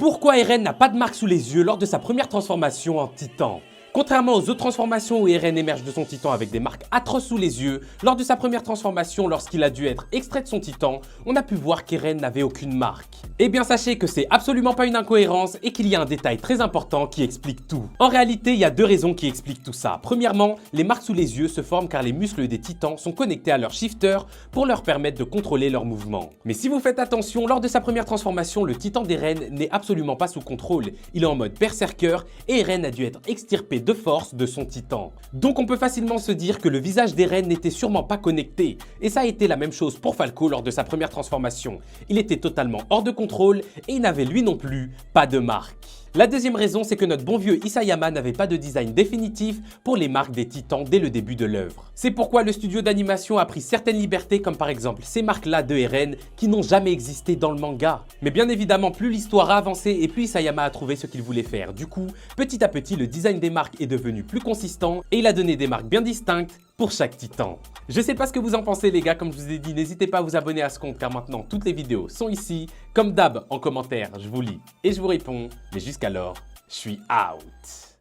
Pourquoi Eren n'a pas de marque sous les yeux lors de sa première transformation en titan? Contrairement aux autres transformations où Eren émerge de son titan avec des marques atroces sous les yeux, lors de sa première transformation lorsqu'il a dû être extrait de son titan, on a pu voir qu'Eren n'avait aucune marque. Eh bien sachez que c'est absolument pas une incohérence et qu'il y a un détail très important qui explique tout. En réalité, il y a deux raisons qui expliquent tout ça. Premièrement, les marques sous les yeux se forment car les muscles des titans sont connectés à leur shifter pour leur permettre de contrôler leurs mouvements. Mais si vous faites attention, lors de sa première transformation, le titan d'Eren n'est absolument pas sous contrôle. Il est en mode berserker et Eren a dû être extirpé de force de son titan. Donc on peut facilement se dire que le visage d'Eren n'était sûrement pas connecté. Et ça a été la même chose pour Falco lors de sa première transformation. Il était totalement hors de contrôle et il n'avait lui non plus pas de marque. La deuxième raison, c'est que notre bon vieux Isayama n'avait pas de design définitif pour les marques des titans dès le début de l'œuvre. C'est pourquoi le studio d'animation a pris certaines libertés comme par exemple ces marques-là de Eren qui n'ont jamais existé dans le manga. Mais bien évidemment, plus l'histoire a avancé et plus Isayama a trouvé ce qu'il voulait faire. Du coup, petit à petit, le design des marques est devenu plus consistant et il a donné des marques bien distinctes pour chaque titan. Je sais pas ce que vous en pensez les gars, comme je vous ai dit, n'hésitez pas à vous abonner à ce compte car maintenant toutes les vidéos sont ici. Comme d'hab, en commentaire, je vous lis et je vous réponds, mais jusqu'alors, je suis out.